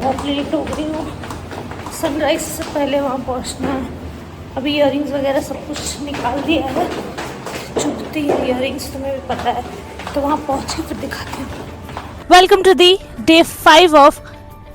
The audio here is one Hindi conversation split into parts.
बहुत लेट हो गई हूँ, सनराइज से पहले वहाँ पहुँचना है। अभी इयररिंग्स वगैरह सब कुछ निकाल दिया है, चुभती है इयररिंग्स, तुम्हें भी पता है, तो वहाँ पहुँच के फिर दिखाती हूँ। वेलकम टू दी डे 5 ऑफ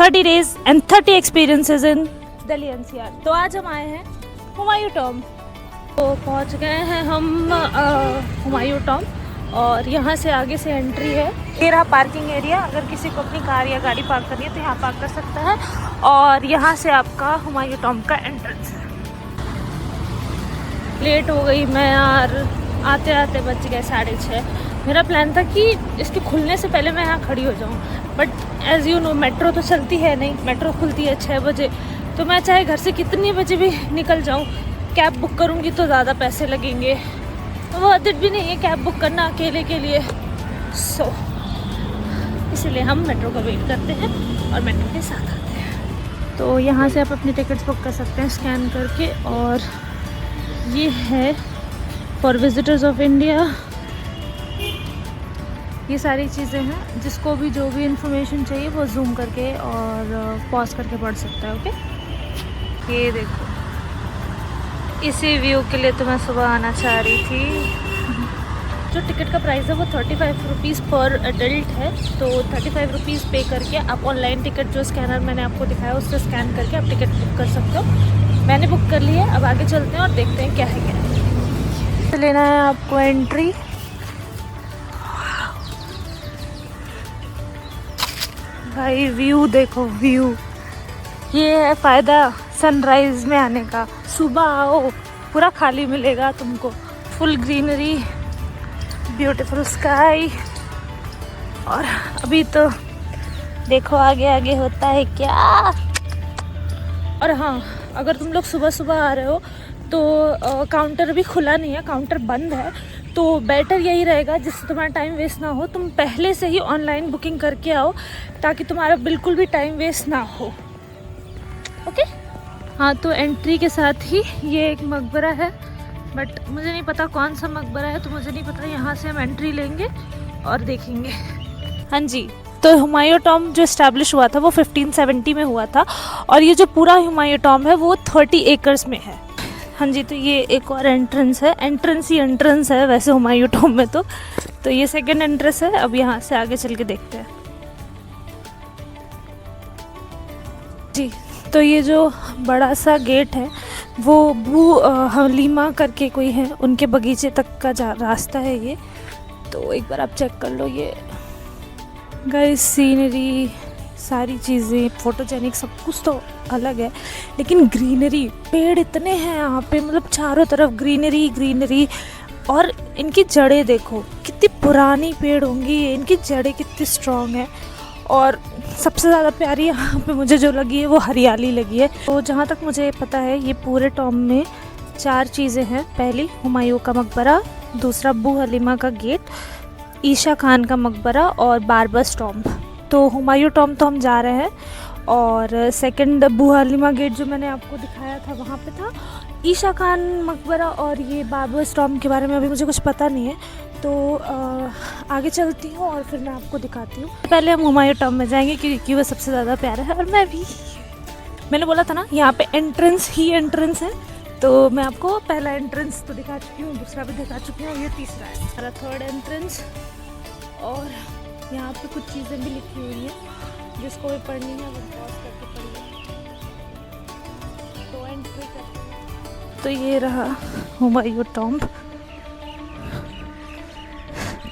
30 days and 30 experiences in Delhi NCR। तो आज हम आए हैं हुमायूं टॉम्ब। तो पहुँच गए हैं हम हुमायूं टॉम्ब, और यहाँ से आगे से एंट्री है। ये रहा पार्किंग एरिया, अगर किसी को अपनी कार या गाड़ी पार्क करनी है तो यहाँ पार्क कर सकता है, और यहाँ से आपका हुमायूं टॉम्ब का एंट्रेंस है। लेट हो गई मैं यार, आते आते बज गए 6:30। मेरा प्लान था कि इसके खुलने से पहले मैं यहाँ खड़ी हो जाऊँ, but as you know metro तो चलती है नहीं, मेट्रो खुलती है 6 बजे। तो मैं चाहे घर से कितनी बजे भी निकल जाऊँ, कैब बुक करूँगी तो ज़्यादा पैसे लगेंगे, तो वो आदत भी नहीं है कैब बुक करना अकेले के लिए। इसलिए हम मेट्रो का वेट करते हैं और मेट्रो के साथ आते हैं। तो यहाँ से आप अपनी टिकट्स बुक कर सकते हैं स्कैन करके, और ये है फॉर विजिटर्स ऑफ इंडिया। ये सारी चीज़ें हैं, जिसको भी जो भी इंफॉर्मेशन चाहिए वो जूम करके और पॉज करके पढ़ सकता है। ओके, ये देखो, इसी व्यू के लिए तो मैं सुबह आना चाह रही थी। जो टिकट का प्राइस है वो 35 रुपीज़ पर एडल्ट है, तो 35 रुपीज़ पे करके आप ऑनलाइन टिकट, जो स्कैनर मैंने आपको दिखाया उससे स्कैन करके आप टिकट बुक कर सकते हो। मैंने बुक कर ली है, अब आगे चलते हैं और देखते हैं क्या है क्या है। लेना है आपको एंट्री। भाई व्यू देखो, व्यू, ये है फ़ायदा सनराइज़ में आने का। सुबह आओ, पूरा खाली मिलेगा तुमको, फुल ग्रीनरी, ब्यूटीफुल स्काई। और अभी तो देखो आगे आगे होता है क्या। और हाँ, अगर तुम लोग सुबह सुबह आ रहे हो तो काउंटर अभी खुला नहीं है, काउंटर बंद है, तो बेटर यही रहेगा, जिससे तुम्हारा टाइम वेस्ट ना हो, तुम पहले से ही ऑनलाइन बुकिंग करके आओ, ताकि तुम्हारा बिल्कुल भी टाइम वेस्ट ना हो। ओके, हाँ, तो एंट्री के साथ ही ये एक मकबरा है, बट मुझे नहीं पता कौन सा मकबरा है, तो मुझे नहीं पता। यहाँ से हम एंट्री लेंगे और देखेंगे। हाँ जी, तो हुमायूं टॉम्ब जो इस्टेब्लिश हुआ था वो 1570 में हुआ था, और ये जो पूरा हुमायूं टॉम्ब है वो 30 एकर्स में है। हाँ जी, तो ये एक और एंट्रेंस है, एंट्रेंस ही एंट्रेंस है वैसे हुमायूं टॉम्ब में। तो ये सेकंड एंट्रेंस है। अब यहाँ से आगे चल के देखते हैं जी। तो ये जो बड़ा सा गेट है वो बू हलीमा करके कोई है, उनके बगीचे तक का रास्ता है ये। तो एक बार आप चेक कर लो, ये गाइस सीनरी, सारी चीज़ें फोटोजेनिक, सब कुछ तो अलग है, लेकिन ग्रीनरी, पेड़ इतने हैं यहाँ पे, मतलब चारों तरफ ग्रीनरी ग्रीनरी। और इनकी जड़ें देखो, कितनी पुरानी पेड़ होंगी, इनकी जड़ें कितनी स्ट्रॉन्ग है। और सबसे ज़्यादा प्यारी यहाँ पे मुझे जो लगी है वो हरियाली लगी है। तो जहाँ तक मुझे पता है ये पूरे टॉम्ब में 4 चीज़ें हैं। पहली हुमायूं का मकबरा, दूसरा बू हलीमा का गेट, ईशा खान का मकबरा और बारबस टॉम्ब। तो हुमायूं टॉम्ब तो हम जा रहे हैं, और सेकंड बू हलीमा गेट जो मैंने आपको दिखाया था वहाँ पे था। ईशा खान मकबरा और ये बारबस टॉम्ब के बारे में अभी मुझे कुछ पता नहीं है, तो आगे चलती हूँ और फिर मैं आपको दिखाती हूँ। पहले हम हुमायूं टॉम्ब में जाएंगे क्योंकि वो सबसे ज़्यादा प्यारा है, और मैंने बोला था ना यहाँ पे एंट्रेंस ही एंट्रेंस है। तो मैं आपको पहला एंट्रेंस तो दिखा चुकी हूँ, दूसरा भी दिखा चुकी हूँ, ये तीसरा है हमारा थर्ड एंट्रेंस। और यहाँ पे कुछ चीज़ें भी लिखी हुई हैं, जिसको भी पढ़नी है वो पॉज करके पढ़िए। तो एंट्री करते हैं। तो ये रहा हुमायूं टॉम्ब,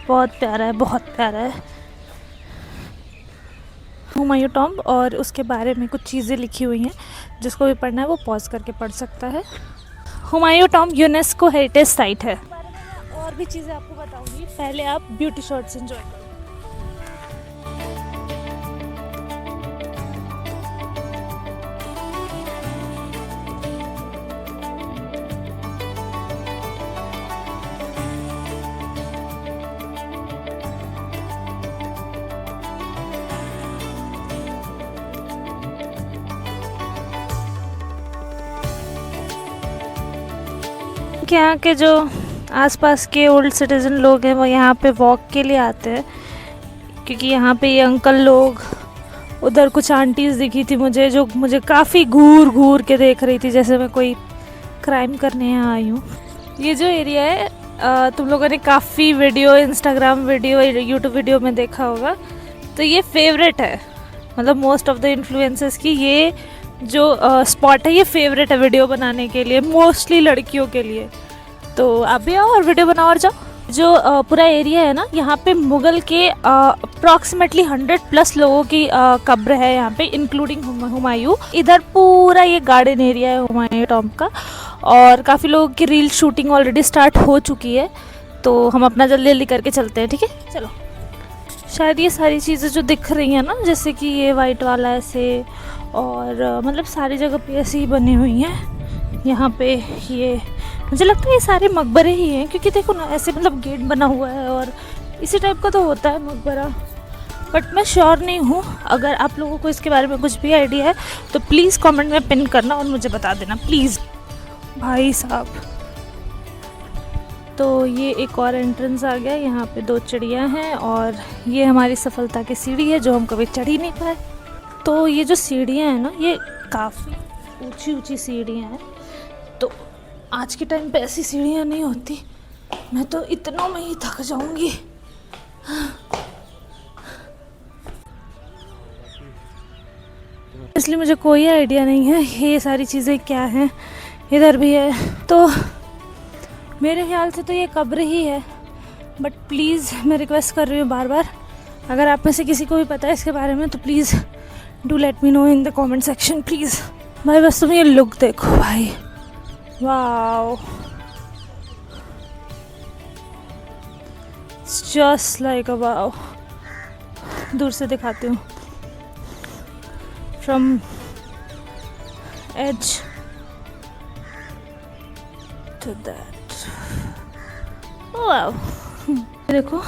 बहुत प्यारा है, बहुत प्यारा है हुमायूं टॉम्ब। और उसके बारे में कुछ चीज़ें लिखी हुई हैं, जिसको भी पढ़ना है वो पॉज करके पढ़ सकता है। Humayun tomb UNESCO heritage site है। और भी चीज़ें आपको बताऊंगी, पहले आप ब्यूटी शॉट्स एंजॉय करो। यहाँ के जो आसपास के ओल्ड सिटीज़न लोग हैं वो यहाँ पे वॉक के लिए आते हैं, क्योंकि यहाँ पे ये अंकल लोग उधर कुछ आंटीज़ दिखी थी मुझे, जो मुझे काफ़ी घूर घूर के देख रही थी, जैसे मैं कोई क्राइम करने यहाँ आई हूँ। ये जो एरिया है तुम लोगों ने काफ़ी video, Instagram video, YouTube video में देखा होगा, तो ये फेवरेट है, मतलब मोस्ट ऑफ द इन्फ्लुएंसर्स की ये जो स्पॉट है ये फेवरेट है वीडियो बनाने के लिए, मोस्टली लड़कियों के लिए। तो आप भी आओ और वीडियो बनाओ और जाओ। जो पूरा एरिया है ना, यहाँ पे मुग़ल के अप्रॉक्सीमेटली 100+ लोगों की कब्र है यहाँ पे, इंक्लूडिंग हुमायूं। इधर पूरा ये गार्डन एरिया है हुमायूं टॉम्ब का, और काफ़ी लोगों की रील शूटिंग ऑलरेडी स्टार्ट हो चुकी है, तो हम अपना जल्दी जल्दी करके चलते हैं, ठीक है? चलो। शायद ये सारी चीज़ें जो दिख रही हैं ना, जैसे कि ये वाइट वाला ऐसे, और मतलब सारी जगह पे ऐसी ही बनी हुई हैं। यहाँ पे ये मुझे लगता है ये सारे मकबरे ही हैं, क्योंकि देखो ना ऐसे मतलब गेट बना हुआ है और इसी टाइप का तो होता है मकबरा, बट मैं श्योर नहीं हूँ। अगर आप लोगों को इसके बारे में कुछ भी आइडिया है तो प्लीज़ कमेंट में पिन करना और मुझे बता देना प्लीज़। भाई साहब, तो ये एक और एंट्रेंस आ गया। यहाँ पे 2 चिड़िया हैं और ये हमारी सफलता की सीढ़ी है जो हम कभी चढ़ ही नहीं पाए। तो ये जो सीढ़ियाँ हैं ना, ये काफ़ी ऊंची ऊंची सीढ़ियाँ हैं, तो आज के टाइम पे ऐसी सीढ़ियाँ नहीं होती, मैं तो इतनों में ही थक जाऊंगी। इसलिए मुझे कोई आइडिया नहीं है ये सारी चीज़ें क्या हैं। इधर भी है, तो मेरे ख्याल से तो ये कब्र ही है, बट प्लीज़ मैं रिक्वेस्ट कर रही हूँ बार बार, अगर आप में से किसी को भी पता है इसके बारे में तो please do let me know in the comment section please. भाई बस तुम ये लुक देखो भाई, wow, just like a wow. दूर से दिखाती हूँ, from edge to that, wow. देखो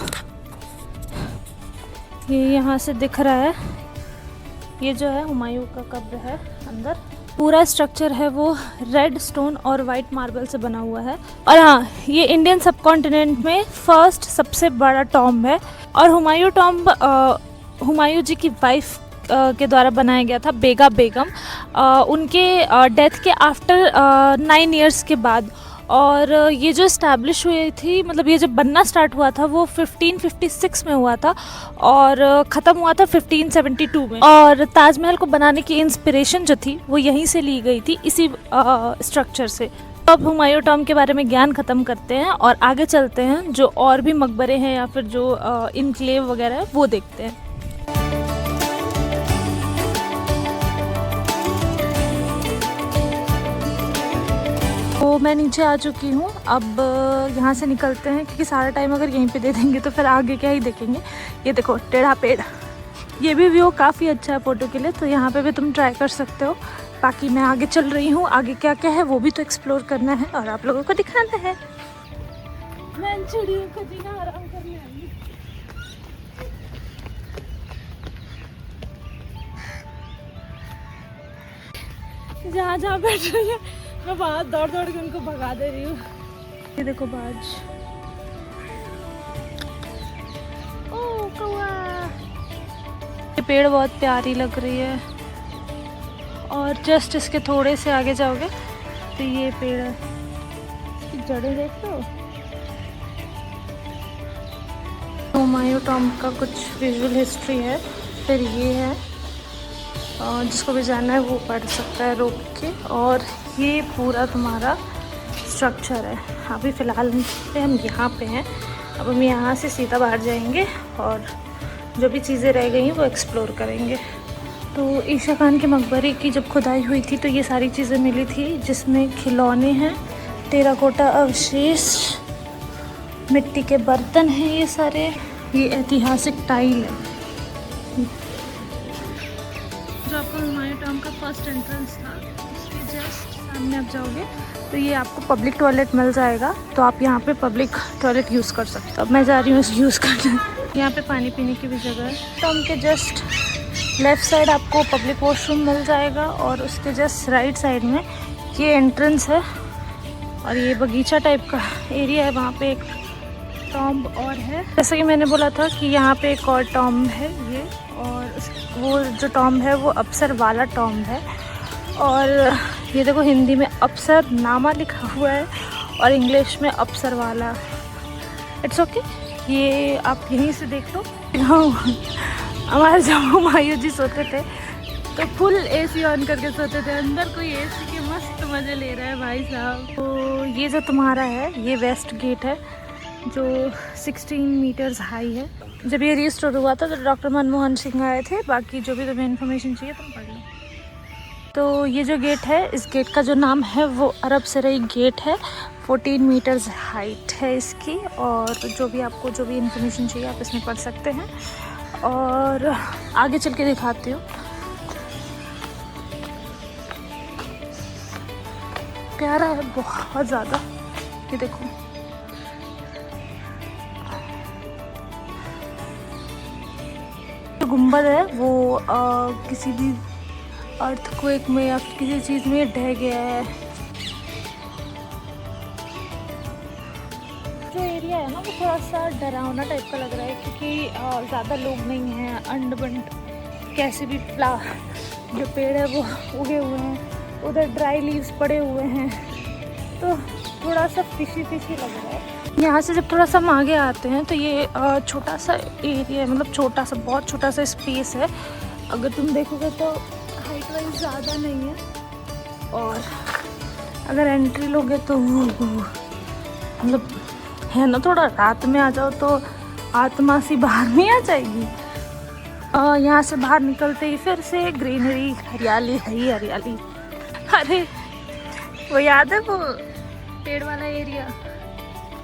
ये यहाँ से दिख रहा है, ये जो है हुमायूं का कब्र है। अंदर पूरा स्ट्रक्चर है वो रेड स्टोन और वाइट मार्बल से बना हुआ है। और हाँ, ये इंडियन सबकॉन्टिनेंट में फर्स्ट सबसे बड़ा टॉम्ब है, और हुमायूं टॉम्ब हुमायूं जी की वाइफ के द्वारा बनाया गया था, बेगा बेगम, उनके डेथ के आफ्टर 9 इयर्स के बाद। और ये जो इस्टेब्लिश हुई थी, मतलब ये जब बनना स्टार्ट हुआ था वो 1556 में हुआ था और ख़त्म हुआ था 1572 में। और ताजमहल को बनाने की इंस्पिरेशन जो थी वो यहीं से ली गई थी, इसी स्ट्रक्चर से। अब हुमायूं टॉम्ब के बारे में ज्ञान ख़त्म करते हैं और आगे चलते हैं, जो और भी मकबरे हैं या फिर जो इनक्लेव वगैरह है वो देखते हैं। तो मैं नीचे आ चुकी हूँ, अब यहाँ से निकलते हैं, क्योंकि सारा टाइम अगर यहीं पे दे देंगे तो फिर आगे क्या ही देखेंगे। ये देखो टेढ़ा पेड़, ये भी व्यू काफ़ी अच्छा है फ़ोटो के लिए, तो यहाँ पे भी तुम ट्राई कर सकते हो। बाकी मैं आगे चल रही हूँ, आगे क्या क्या है वो भी तो एक्सप्लोर करना है और आप लोगों को दिखाना है। मैं चिड़ियों को जीना आराम करने आई हूँ। जहाँ जहाँ बैठ रही है मैं वहाँ दौड़ दौड़ के उनको भगा दे रही हूँ। ये देखो बाज, ओ कौवा। ये पेड़ बहुत प्यारी लग रही है, और जस्ट इसके थोड़े से आगे जाओगे तो ये पेड़ है, जड़ें देख लो। हुमायूं टॉम्ब का कुछ विजुअल हिस्ट्री है, फिर ये है, जिसको भी जानना है वो पढ़ सकता है रोक के। और ये पूरा तुम्हारा स्ट्रक्चर है। अभी फ़िलहाल पे हम यहाँ पे हैं, अब हम यहाँ से सीधा बाहर जाएंगे और जो भी चीज़ें रह गई हैं वो एक्सप्लोर करेंगे। तो ईशा खान के मकबरे की जब खुदाई हुई थी तो ये सारी चीज़ें मिली थी, जिसमें खिलौने हैं, टेराकोटा अवशेष, मिट्टी के बर्तन हैं, ये सारे, ये ऐतिहासिक टाइल है। जो आपका हुमायूं टॉम्ब का फर्स्ट एंट्रेंस था, उसके जस्ट सामने आप जाओगे तो ये आपको पब्लिक टॉयलेट मिल जाएगा, तो आप यहाँ पे पब्लिक टॉयलेट यूज़ कर सकते हो। अब मैं जा रही हूँ यूज़ करने। यहाँ पे पानी पीने की भी जगह है। टॉम्ब के जस्ट लेफ़्ट साइड आपको पब्लिक वॉशरूम मिल जाएगा, और उसके जस्ट राइट साइड में ये एंट्रेंस है, और ये बगीचा टाइप का एरिया है, वहाँ पे एक टॉम्ब और है। जैसा कि मैंने बोला था कि यहाँ पे एक और टॉम्ब है ये, और वो जो टॉम्ब है वो अप्सर वाला टॉम्ब है। और ये देखो हिंदी में अप्सर नामा लिखा हुआ है और इंग्लिश में अप्सर वाला। इट्स ओके, ये आप यहीं से देख लो। हाँ, हमारे जब हुमायूं जी सोते थे तो फुल एसी ऑन करके सोते थे, अंदर कोई एसी के मस्त मज़े ले रहा है भाई साहब। तो ये जो तुम्हारा है ये वेस्ट गेट है जो 16 मीटर्स हाई है। जब ये रीस्टोर हुआ था तो डॉक्टर मनमोहन सिंह आए थे। बाकी जो भी तुम्हें इन्फॉर्मेशन चाहिए तुम पढ़ लो। तो ये जो गेट है, इस गेट का जो नाम है वो अरब सराई गेट है। 14 मीटर्स हाइट है इसकी। और जो भी आपको जो भी इन्फॉर्मेशन चाहिए आप इसमें पढ़ सकते हैं। और आगे चल के दिखाती हूँ। प्यारा है बहुत ज़्यादा, ये देखो। जो गुंबद है वो किसी भी अर्थक्वेक में या फिर किसी चीज़ में ढह गया है। जो एरिया है ना वो थोड़ा सा डरावना टाइप का लग रहा है क्योंकि ज़्यादा लोग नहीं हैं। अंड बंड कैसे भी जो पेड़ है वो उगे हुए हैं, उधर ड्राई लीव्स पड़े हुए हैं, तो थोड़ा सा फिशी लग रहा है। यहाँ से जब थोड़ा सा हम आगे आते हैं तो ये छोटा सा एरिया है, मतलब छोटा सा, बहुत छोटा सा स्पेस है। अगर तुम देखोगे तो हाइट वाइज ज़्यादा नहीं है। और अगर एंट्री लोगे तो मतलब है ना, थोड़ा रात में आ जाओ तो आत्मा सी बाहर नहीं आ जाएगी। यहाँ से बाहर निकलते ही फिर से ग्रीनरी, हरियाली है हरियाली। अरे वो याद है वो पेड़ वाला एरिया,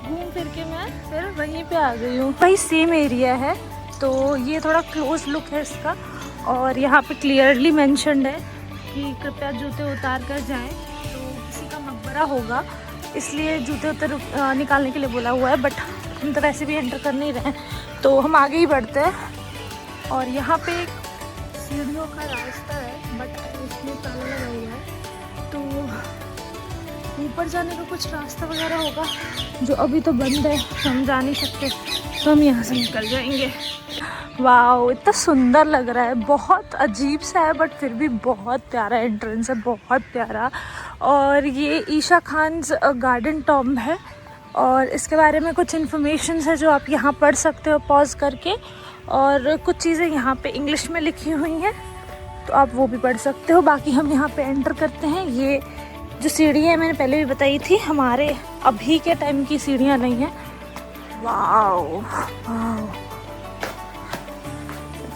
घूम फिर के मैं फिर वहीं पे आ गई हूँ। वही सेम एरिया है। तो ये थोड़ा क्लोज लुक है इसका। और यहाँ पे क्लियरली मेंशन्ड है कि कृपया जूते उतार कर जाएं। तो किसी का मकबरा होगा इसलिए जूते उतर निकालने के लिए बोला हुआ है। बट हम तो वैसे भी एंटर कर नहीं रहे हैं तो हम आगे ही बढ़ते हैं। और यहाँ पे एक सीढ़ियों का रास्ता है बट उसमें ताला लगा हुआ है। तो ऊपर जाने का कुछ रास्ता वगैरह होगा जो अभी तो बंद है, हम जा नहीं सकते। तो हम यहाँ से निकल जाएंगे। वाह, इतना सुंदर लग रहा है, बहुत अजीब सा है बट फिर भी बहुत प्यारा एंट्रेंस है, बहुत प्यारा। और ये ईशा खान्स गार्डन टॉम्ब है। और इसके बारे में कुछ इन्फॉर्मेशन है जो आप यहाँ पढ़ सकते हो पॉज करके। और कुछ चीज़ें यहाँ पे इंग्लिश में लिखी हुई हैं तो आप वो भी पढ़ सकते हो। बाकी हम यहाँ पे एंटर करते हैं। ये जो सीढ़ियाँ है मैंने पहले भी बताई थी, हमारे अभी के टाइम की सीढ़ियाँ नहीं हैं। Wow,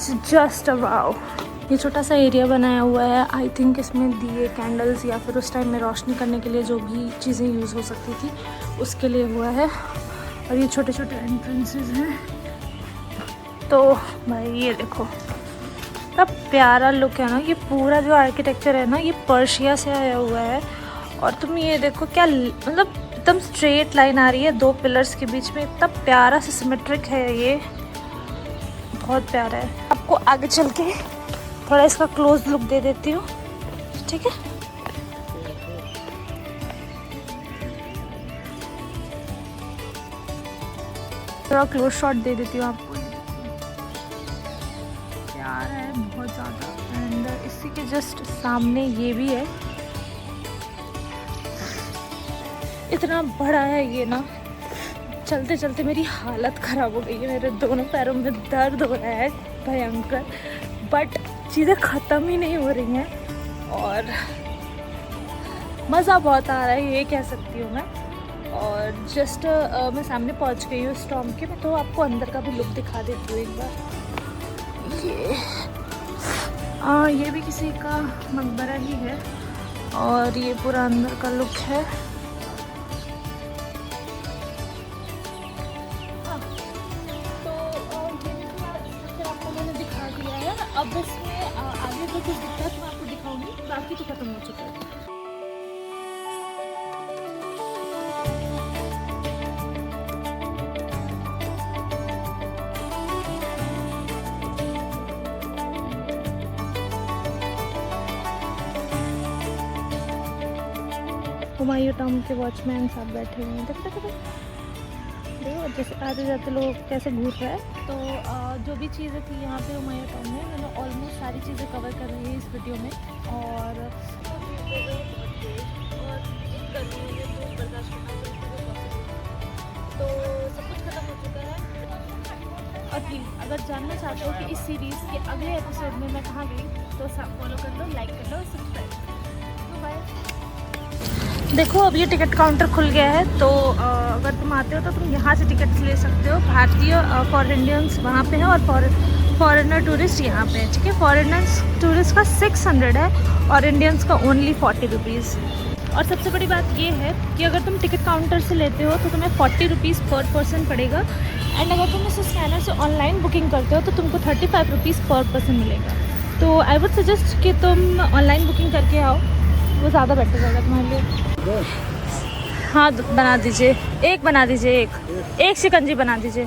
just wow. ये छोटा सा एरिया बनाया हुआ है। आई थिंक इसमें दिए, कैंडल्स या फिर उस टाइम में रोशनी करने के लिए जो भी चीज़ें यूज़ हो सकती थी उसके लिए हुआ है। और ये छोटे छोटे एंट्रेंसेस हैं। तो भाई ये देखो कितना प्यारा लुक है ना। ये पूरा जो आर्किटेक्चर है ना ये पर्शिया से आया हुआ है। और तुम ये देखो क्या, मतलब एकदम स्ट्रेट लाइन आ रही है दो पिलर्स के बीच में। इतना प्यारा सा सिमेट्रिक है ये, बहुत प्यारा है। आपको आगे चल के थोड़ा इसका क्लोज लुक दे देती हूँ, ठीक है। थोड़ा क्लोज शॉट दे देती हूँ आपको। प्यारा है बहुत ज़्यादा। एंड इसी के जस्ट सामने ये भी है। इतना बड़ा है ये ना, चलते चलते मेरी हालत ख़राब हो गई है। मेरे दोनों पैरों में दर्द हो रहा है भयंकर, बट चीज़ें ख़त्म ही नहीं हो रही हैं। और मज़ा बहुत आ रहा है ये कह सकती हूँ मैं। और जस्ट मैं सामने पहुँच गई हूँ स्टॉम के। मैं तो आपको अंदर का भी लुक दिखा देती हूँ एक बार। ये भी किसी का मकबरा ही है। और ये पूरा अंदर का लुक है। अब इसमें आगे जो कुछ दिखता है तो मैं आपको दिखाऊंगी, बाकी तो खत्म हो चुका है। हुमायूं टॉम्ब के वॉचमैन साहब बैठे हुए हैं। देख। देखो जैसे आते जाते लोग कैसे घूर रहे हैं। तो जो भी चीज़ें थी यहाँ पे उमैया टाउन में, मैंने ऑलमोस्ट सारी चीज़ें कवर कर रही है इस वीडियो में। और तो सब कुछ खत्म हो चुका है। और प्लीज़ अगर जानना चाहते हो कि इस सीरीज़ के अगले एपिसोड में मैं कहाँ गई तो सब फॉलो कर लो, लाइक कर लो, सब्सक्राइब कर लो। बाय। देखो अब ये टिकट काउंटर खुल गया है, तो अगर तुम आते हो तो तुम यहाँ से टिकट ले सकते हो। भारतीय फॉर इंडियंस वहाँ पे है और फॉरेनर टूरिस्ट यहाँ पे है, ठीक है। फॉरेनर्स टूरिस्ट का 600 है और इंडियंस का ओनली 40 रुपीज़। और सबसे बड़ी बात ये है कि अगर तुम टिकट काउंटर से लेते हो तो तुम्हें 40 रुपीज़ पर पर्सन पड़ेगा। एंड अगर तुम इस स्कैनर से ऑनलाइन बुकिंग करते हो तो तुमको 35 रुपीज़ पर पर्सन मिलेगा। तो आई वुड सजेस्ट कि तुम ऑनलाइन बुकिंग करके आओ, वो ज़्यादा बेटर रहेगा तुम्हारे लिए। हाँ बना दीजिए, एक बना दीजिए, एक शिकंजी बना दीजिए।